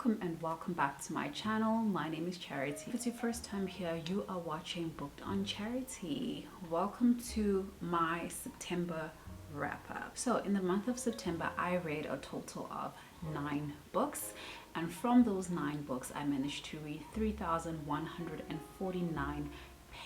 Welcome and welcome back to my channel. My name is Charity. If it's your first time here, you are watching Booked on Charity. Welcome to my September wrap up. So in the month of September, I read a total of 9 books, and from those 9 books, I managed to read 3,149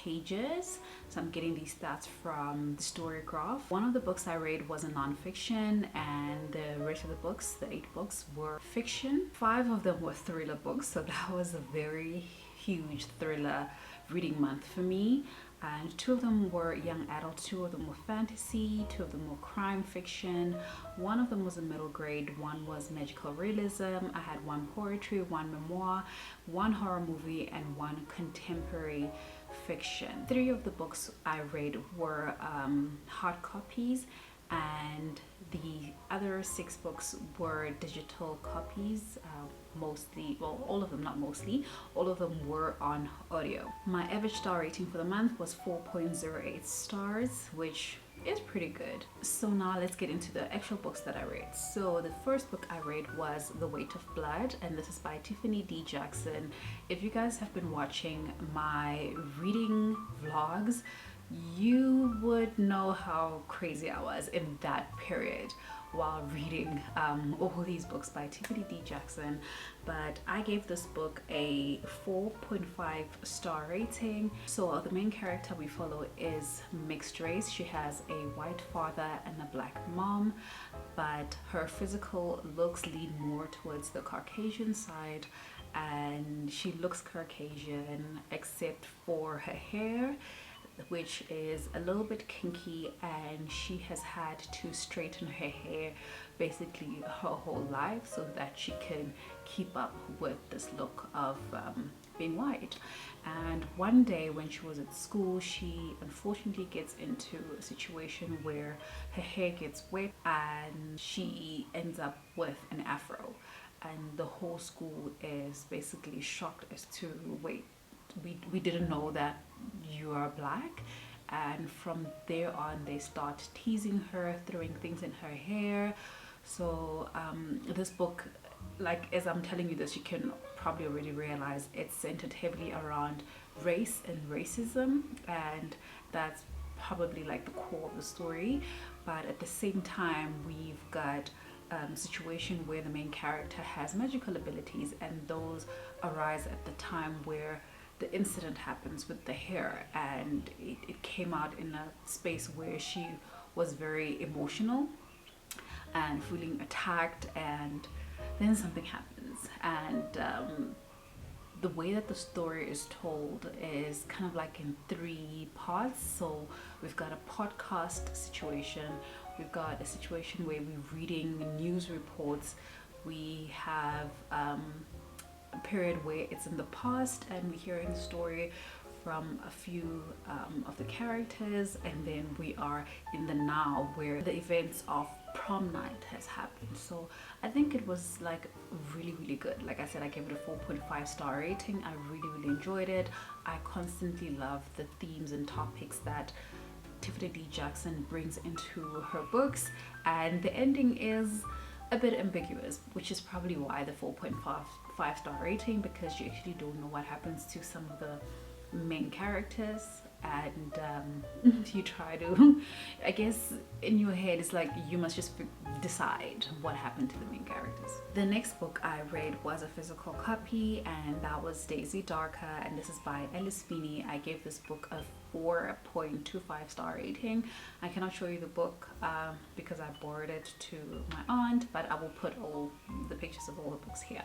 pages. So I'm getting these stats from the Storygraph. One of the books I read was a non-fiction, and the rest of the books, the 8 books, were fiction. 5 of them were thriller books, so that was a very huge thriller reading month for me. And 2 of them were young adult, 2 of them were fantasy, 2 of them were crime fiction, 1 of them was a middle grade, 1 was magical realism. I had 1 poetry, 1 memoir, 1 horror movie, and 1 contemporary fiction. 3 of the books I read were hard copies, and the other 6 books were digital copies. Mostly, well, all of them, not mostly, all of them were on audio. My average star rating for the month was 4.08 stars, which is pretty good. So now let's get into the actual books that I read. So the first book I read was The Weight of Blood, and this is by Tiffany D. Jackson. If you guys have been watching my reading vlogs, you would know how crazy I was in that period while reading all these books by Tiffany D. Jackson. But I gave this book a 4.5 star rating. So the main character we follow is mixed race. She has a white father and a black mom, but her physical looks lean more towards the Caucasian side, and she looks Caucasian except for her hair, which is a little bit kinky, and she has had to straighten her hair basically her whole life so that she can keep up with this look of being white. And one day when she was at school, she unfortunately gets into a situation where her hair gets wet and she ends up with an afro, and the whole school is basically shocked as to, wait, we didn't know that you are black. And from there on, they start teasing her, throwing things in her hair. So this book, like, as I'm telling you this, you can probably already realize it's centered heavily around race and racism, and that's probably like the core of the story. But at the same time, we've got a situation where the main character has magical abilities, and those arise at the time where the incident happens with the hair, and it came out in a space where she was very emotional and feeling attacked, and then something happens. And the way that the story is told is kind of like in 3 parts. So we've got a podcast situation, we've got a situation where we're reading news reports, we have a period where it's in the past and we're hearing the story from a few of the characters, and then we are in the now where the events of prom night has happened. So I think it was like really good. Like I said, I gave it a 4.5 star rating. I really enjoyed it. I constantly love the themes and topics that Tiffany D. Jackson brings into her books, and the ending is a bit ambiguous, which is probably why the 4.5 star rating, because you actually don't know what happens to some of the main characters, and you try to, I guess in your head it's like you must just decide what happened to the main characters. The next book I read was a physical copy, and that was Daisy Darker, and this is by Alice Feeney. I gave this book a 4.25 star rating. I cannot show you the book because I borrowed it to my aunt, but I will put all the pictures of all the books here.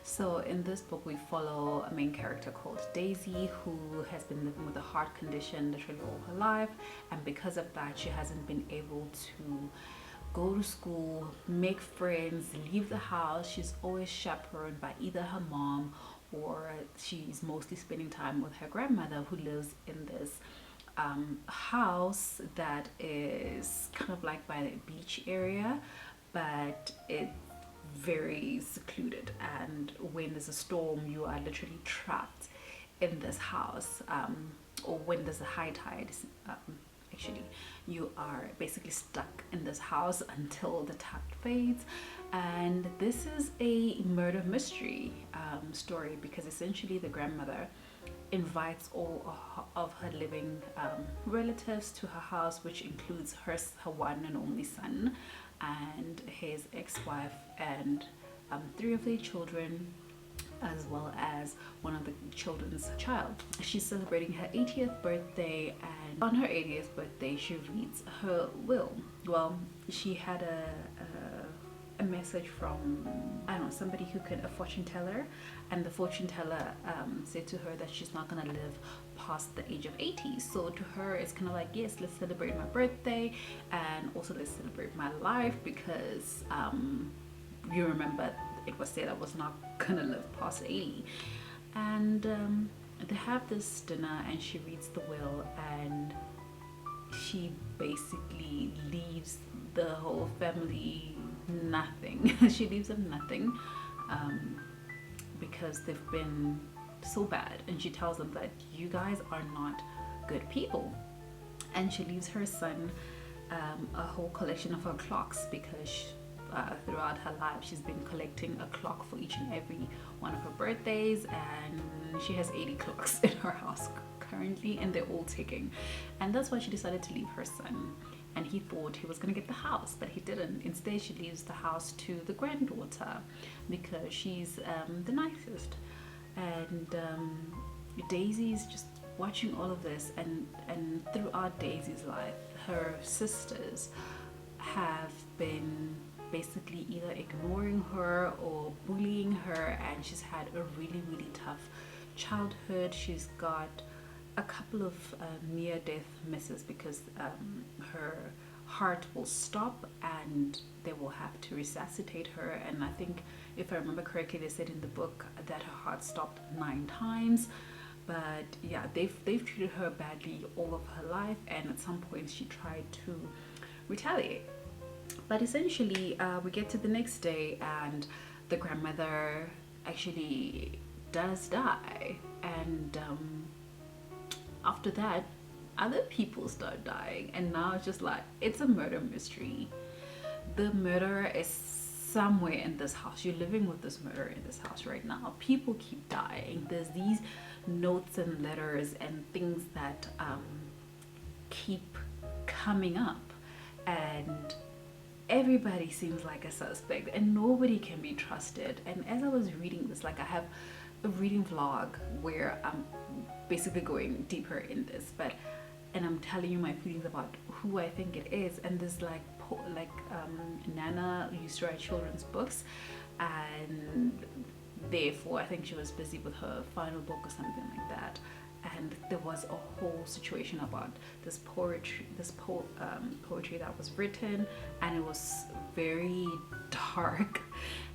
So in this book we follow a main character called Daisy, who has been living with a heart condition literally all her life, and because of that she hasn't been able to go to school, make friends, leave the house. She's always chaperoned by either her mom, or she's mostly spending time with her grandmother, who lives in this house that is kind of like by the beach area, but it's very secluded, and when there's a storm you are literally trapped in this house, or when there's a high tide. actually. You are basically stuck in this house until the tap fades. And this is a murder mystery story, because essentially the grandmother invites all of her living relatives to her house, which includes her one and only son and his ex-wife and 3 of their children, as well as one of the children's child. She's celebrating her 80th birthday, and on her 80th birthday she reads her will. Well, she had a message from, I don't know, somebody who could, a fortune teller, and the fortune teller said to her that she's not gonna live past the age of 80. So to her it's kind of like, yes, let's celebrate my birthday, and also let's celebrate my life, because you remember it was said I was not gonna live past 80. And they have this dinner and she reads the will, and she basically leaves the whole family nothing. She leaves them nothing because they've been so bad, and she tells them that you guys are not good people. And she leaves her son a whole collection of her clocks, because throughout her life she's been collecting a clock for each and every one of her birthdays, and she has 80 clocks in her house currently, and they're all ticking. And that's why she decided to leave her son. And he thought he was going to get the house, but he didn't. Instead, she leaves the house to the granddaughter, because she's the nicest. And Daisy's just watching all of this, and throughout Daisy's life, her sisters have been basically either ignoring her or bullying her, and she's had a really, really tough childhood. She's got a couple of near-death misses, because her heart will stop and they will have to resuscitate her. And I think, if I remember correctly, they said in the book that her heart stopped 9 times. But yeah, they've treated her badly all of her life, and at some point she tried to retaliate. But essentially we get to the next day, and the grandmother actually does die, and after that other people start dying, and now it's just like, it's a murder mystery. The murderer is somewhere in this house. You're living with this murderer in this house right now. People keep dying. There's these notes and letters and things that keep coming up, and everybody seems like a suspect, and nobody can be trusted. And as I was reading this, like, I have a reading vlog where I'm basically going deeper in this, and I'm telling you my feelings about who I think it is. And this Nana used to write children's books, and therefore I think she was busy with her final book or something like that. And there was a whole situation about this poetry that was written, and it was very dark,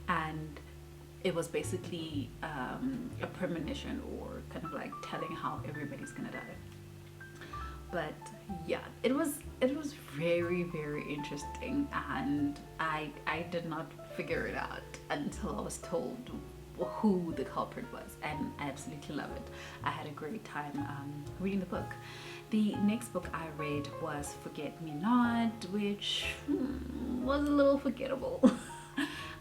and it was basically a premonition, or kind of like telling how everybody's gonna die. But yeah, it was very, very interesting, and I did not figure it out until I was told who the culprit was, and I absolutely love it. I had a great time reading the book. The next book I read was Forget Me Not, which was a little forgettable.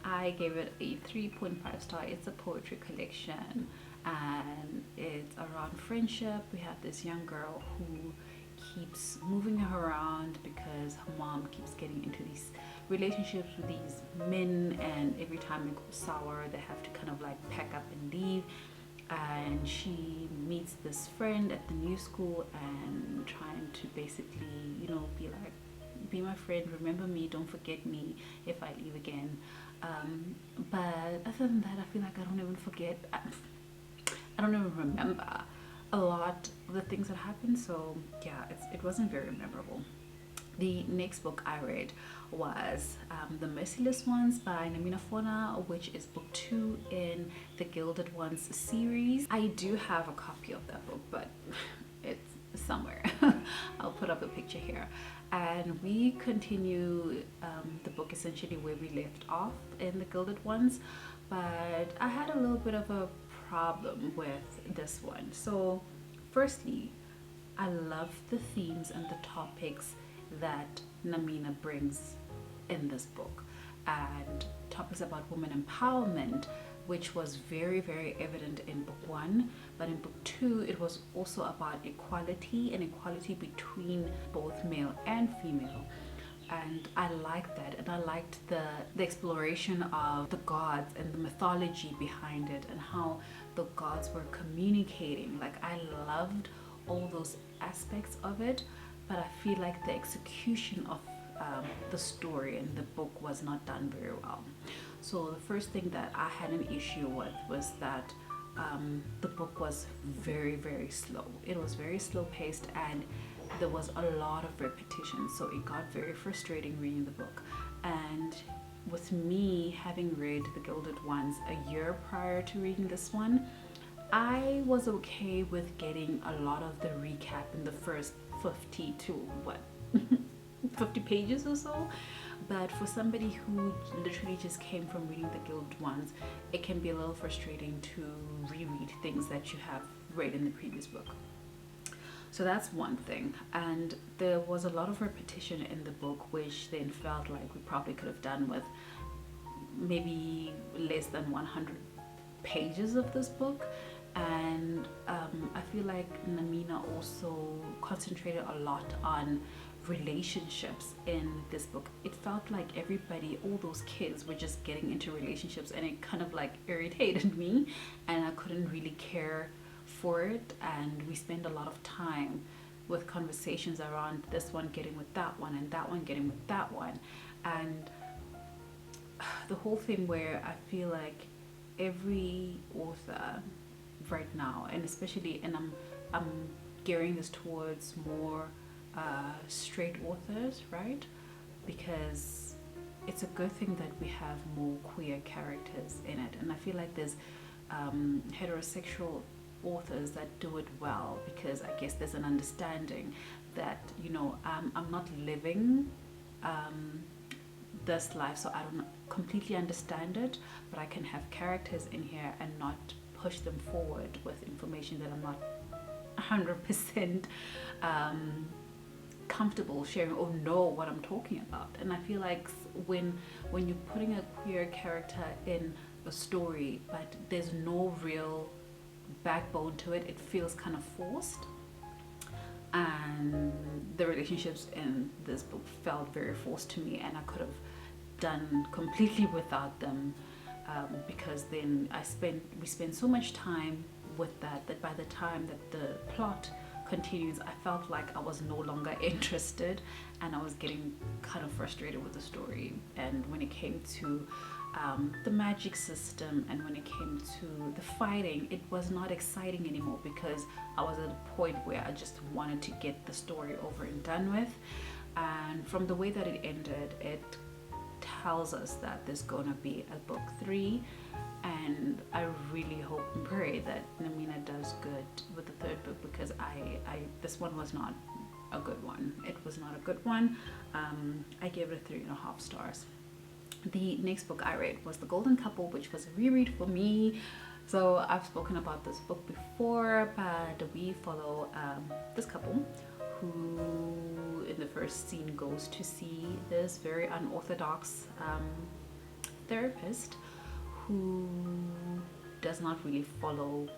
I gave it a 3.5 star. It's a poetry collection, and it's around friendship. We have this young girl who keeps moving her around because her mom keeps getting into these relationships with these men, and every time it goes sour they have to kind of like pack up and leave. And she meets this friend at the new school, and trying to basically, you know, be my friend, remember me, don't forget me if I leave again. But other than that, I feel like I don't even forget, I don't even remember a lot of the things that happened. So yeah, it wasn't very memorable. The next book I read was The Merciless Ones by Namina Fona, which is book 2 in the Gilded Ones series. I do have a copy of that book, but it's somewhere. I'll put up a picture here. And we continue the book essentially where we left off in the Gilded Ones, but I had a little bit of a problem with this one. So firstly, I love the themes and the topics that Namina brings in this book, and topics about women empowerment, which was very, very evident in book one. But in book two, it was also about equality, and equality between both male and female. And I liked that, and I liked the exploration of the gods and the mythology behind it, and how the gods were communicating. Like, I loved all those aspects of it, but I feel like the execution of the story in the book was not done very well. So the first thing that I had an issue with was that the book was very, very slow. It was very slow paced, and there was a lot of repetition, so it got very frustrating reading the book. And with me having read The Gilded Ones a year prior to reading this one, I was okay with getting a lot of the recap in the first 50 to what 50 pages or so. But for somebody who literally just came from reading The Gilded Ones, it can be a little frustrating to reread things that you have read in the previous book. So that's one thing. And there was a lot of repetition in the book, which then felt like we probably could have done with maybe less than 100 pages of this book. And I feel like Namina also concentrated a lot on relationships in this book. It felt like everybody, all those kids, were just getting into relationships, and it kind of like irritated me, and I couldn't really care for it. And we spend a lot of time with conversations around this one getting with that one, and that one getting with that one, and the whole thing where I feel like every author right now, and especially, and I'm gearing this towards more straight authors, right? Because it's a good thing that we have more queer characters in it, and I feel like there's heterosexual authors that do it well, because I guess there's an understanding that, you know, I'm not living this life, so I don't completely understand it, but I can have characters in here and not push them forward with information that I'm not 100% comfortable sharing or know what I'm talking about. And I feel like when you're putting a queer character in a story but there's no real backbone to it, it feels kind of forced. And the relationships in this book felt very forced to me, and I could have done completely without them, because then we spend so much time with that by the time that the plot continues, I felt like I was no longer interested, and I was getting kind of frustrated with the story. And when it came to the magic system, and when it came to the fighting, it was not exciting anymore, because I was at a point where I just wanted to get the story over and done with. And from the way that it ended, it tells us that there's gonna be a book 3, and I really hope and pray that Namina does good with the third book, because this one was not a good one. It was not a good one. I gave it 3.5 stars. The next book I read was The Golden Couple, which was a reread for me. So I've spoken about this book before, but we follow this couple who in the first scene goes to see this very unorthodox therapist who does not really follow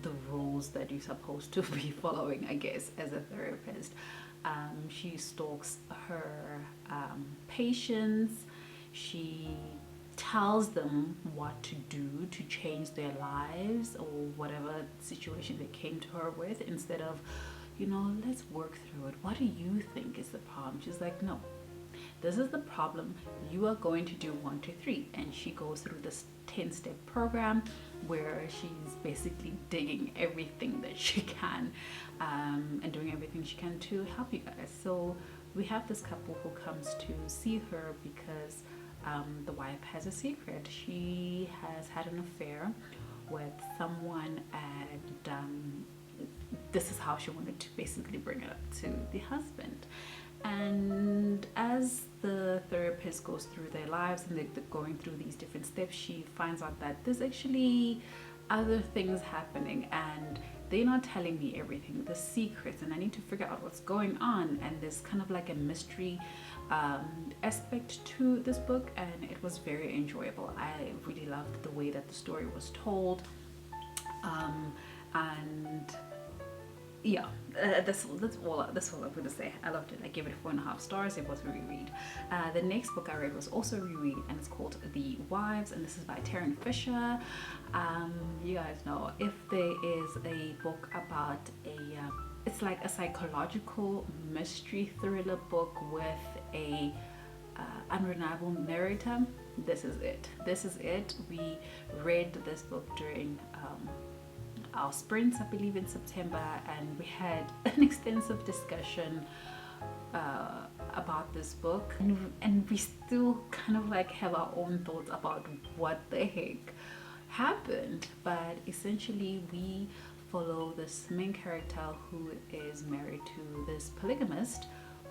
the rules that you're supposed to be following, I guess, as a therapist. She stalks her patients. She tells them what to do to change their lives or whatever situation they came to her with, instead of, you know, let's work through it. What do you think is the problem? She's like, no, this is the problem. You are going to do 1, 2, 3. And she goes through this 10-step program where she's basically digging everything that she can and doing everything she can to help you guys. So we have this couple who comes to see her because the wife has a secret. She has had an affair with someone, and this is how she wanted to basically bring it up to the husband. And as the therapist goes through their lives and they're going through these different steps, she finds out that there's actually other things happening, and they're not telling me everything, the secrets, and I need to figure out what's going on. And there's kind of like a mystery aspect to this book, and it was very enjoyable. I really loved the way that the story was told, and yeah, that's all I'm gonna say. I loved it. I gave it 4.5 stars. It was a reread. The next book I read was also a reread, and it's called The Wives, and this is by Taryn Fisher. You guys know, if there is a book about it's like a psychological mystery thriller book with a unreliable narrator, this is it. This is it. We read this book during our sprints, I believe, in September, and we had an extensive discussion about this book, and we still kind of like have our own thoughts about what the heck happened. But essentially, we follow this main character who is married to this polygamist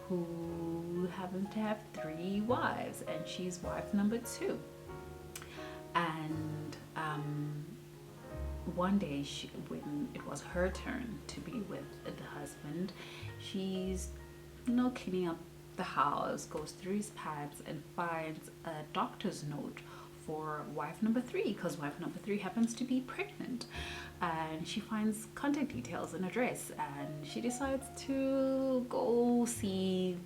who happens to have 3 wives, and she's wife number 2. And one day, when it was her turn to be with the husband, she's cleaning up the house, goes through his pads, and finds a doctor's note for wife number 3, because wife number 3 happens to be pregnant. And she finds contact details and address, and she decides to go see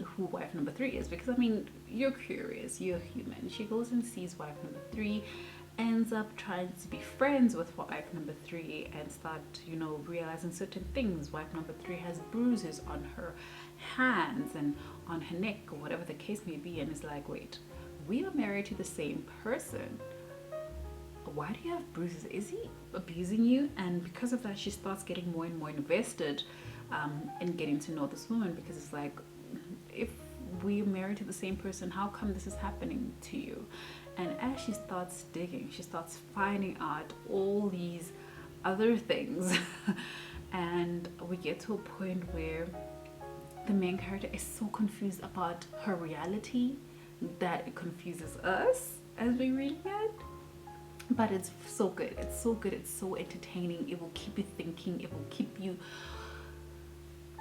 who wife number 3 is, because I mean, you're curious, you're human. She goes and sees wife number 3, ends up trying to be friends with wife number 3, and start realizing certain things. Wife number 3 has bruises on her hands and on her neck, or whatever the case may be, and is like, wait, we are married to the same person, why do you have bruises? Is he abusing you? And because of that, she starts getting more and more invested in getting to know this woman, because it's like, if we're married to the same person, how come this is happening to you? And as she starts digging, she starts finding out all these other things. And we get to a point where the main character is so confused about her reality that it confuses us as we read it. But it's so good. It's so good. It's so entertaining. It will keep you thinking. It will keep you...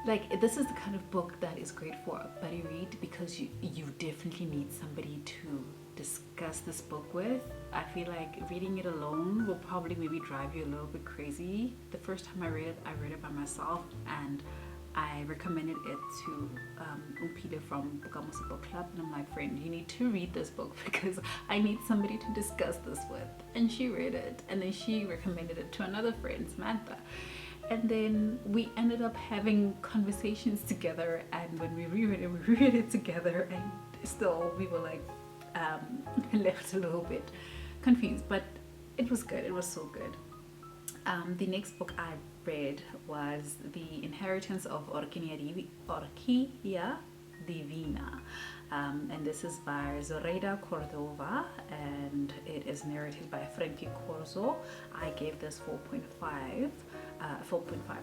Like, this is the kind of book that is great for a buddy read, because you definitely need somebody to discuss this book with. I feel like reading it alone will probably maybe drive you a little bit crazy. The first time I read it by myself, and I recommended it to Peter from BookedonCharity Book Club, and I'm like, friend, you need to read this book because I need somebody to discuss this with. And she read it, and then she recommended it to another friend, Samantha. And then we ended up having conversations together, and when we reread it together, and still we were like left a little bit confused, but it was good. It was so good. The next book I read was The Inheritance of Orquídea Divina, and this is by Zoraida Cordova, and it is narrated by Frankie Corzo. I gave this 4.5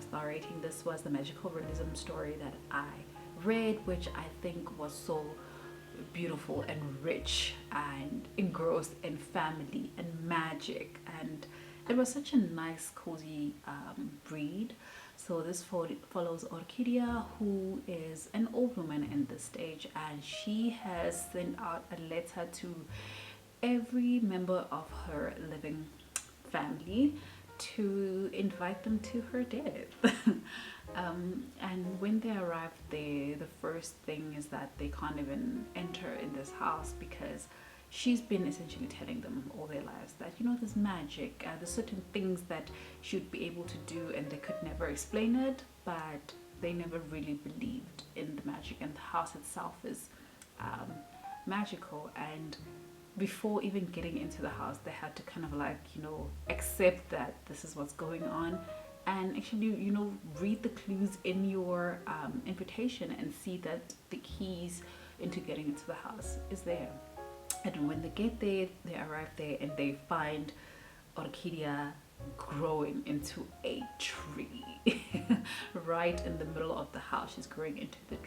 star rating. This was the magical realism story that I read, which I think was so beautiful and rich and engrossed in family and magic, and it was such a nice cozy read. So this follows Orquídea, who is an old woman in this stage, and she has sent out a letter to every member of her living family to invite them to her death. And when they arrive there, the first thing is that they can't even enter in this house, because she's been essentially telling them all their lives that, there's magic, there's certain things that she'd be able to do, and they could never explain it, but they never really believed in the magic, and the house itself is magical. And before even getting into the house, they had to kind of like, accept that this is what's going on, and actually, read the clues in your invitation and see that the keys into getting into the house is there. And when they get there, they arrive there, and they find Orquídea growing into a tree right in the middle of the house. She's growing into a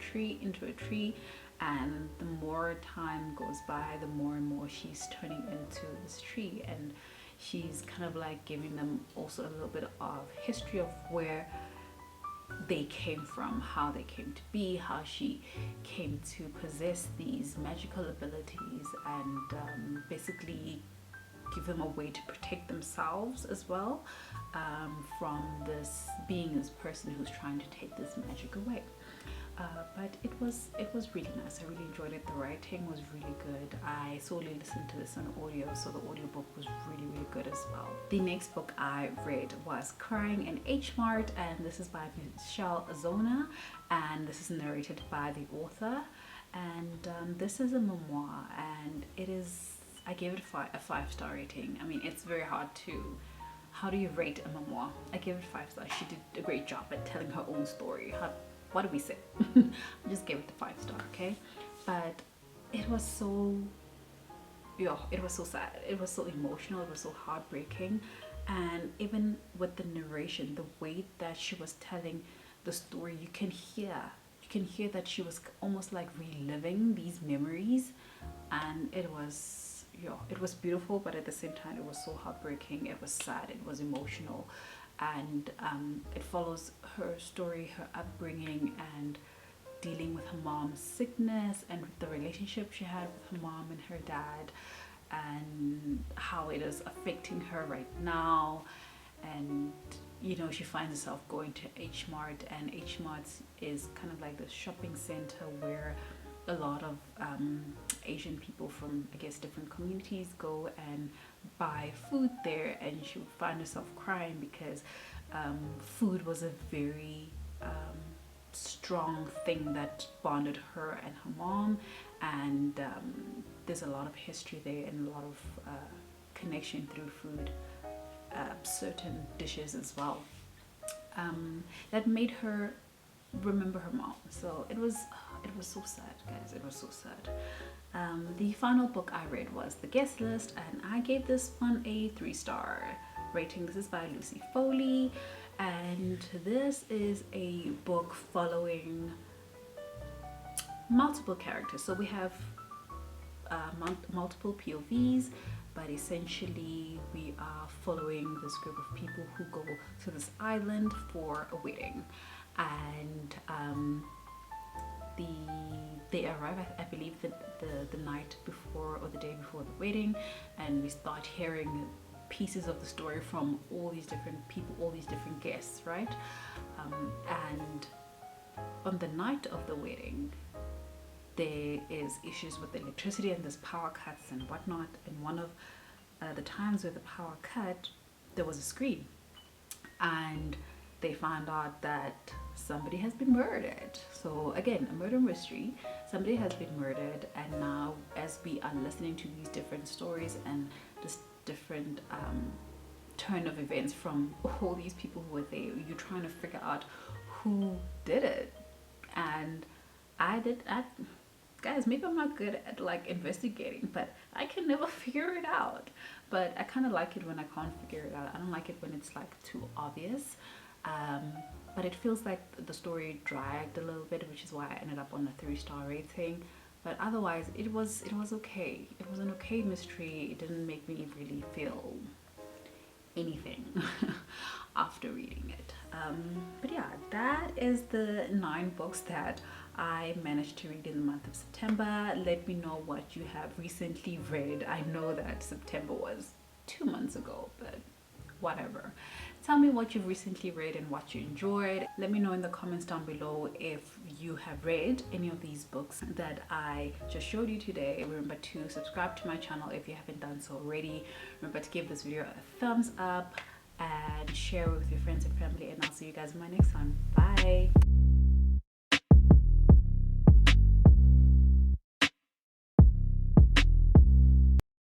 tree, and the more time goes by, the more and more she's turning into this tree. And she's kind of like giving them also a little bit of history of where they came from, how they came to be, how she came to possess these magical abilities, and basically give them a way to protect themselves as well, from this person who's trying to take this magic away. But it was really nice. I really enjoyed it. The writing was really good. I solely listened to this on audio, so the audiobook was really good as well. The next book I read was Crying in H Mart, and this is by Michelle Azona, and this is narrated by the author. And this is a memoir, and it is, I gave it a 5-star rating. I mean, it's very hard to, how do you rate a memoir? I gave it 5 stars. She did a great job at telling her own story. What do we say? I just gave it the 5-star, okay? But it was so, it was so sad. It was so emotional. It was so heartbreaking. And even with the narration, the way that she was telling the story, you can hear that she was almost like reliving these memories. And it was beautiful, but at the same time, it was so heartbreaking. It was sad. It was emotional. And it follows her story, her upbringing, and dealing with her mom's sickness, and the relationship she had with her mom and her dad, and how it is affecting her right now. And she finds herself going to H Mart, and H Mart is kind of like this shopping center where a lot of Asian people from, I guess, different communities go and buy food there. And she would find herself crying because food was a very strong thing that bonded her and her mom. And there's a lot of history there, and a lot of connection through food, certain dishes as well, that made her remember her mom. So it was so sad, guys. It was so sad. The final book I read was The Guest List, and I gave this one a 3-star rating. This is by Lucy Foley, and this is a book following multiple characters. So we have multiple POVs, but essentially we are following this group of people who go to this island for a wedding. And they arrive, I believe, the night before or the day before the wedding, and we start hearing pieces of the story from all these different people, all these different guests, right? And on the night of the wedding, there is issues with the electricity, and there's power cuts and whatnot. And one of the times where the power cut, there was a scream, and they found out that somebody has been murdered. So again, a murder mystery. Somebody has been murdered, and now as we are listening to these different stories and this different turn of events from all these people who were there, you're trying to figure out who did it. And guys, maybe I'm not good at like investigating, but I can never figure it out. But I kind of like it when I can't figure it out. I don't like it when it's like too obvious. But it feels like the story dragged a little bit, which is why I ended up on a 3-star rating. But otherwise, it was okay. It was an okay mystery. It didn't make me really feel anything after reading it. But yeah, that is the 9 books that I managed to read in the month of September. Let me know what you have recently read. I know that September was 2 months ago, but whatever. Tell me what you've recently read and what you enjoyed. Let me know in the comments down below if you have read any of these books that I just showed you today. Remember to subscribe to my channel if you haven't done so already. Remember to give this video a thumbs up and share with your friends and family, and I'll see you guys in my next one. Bye.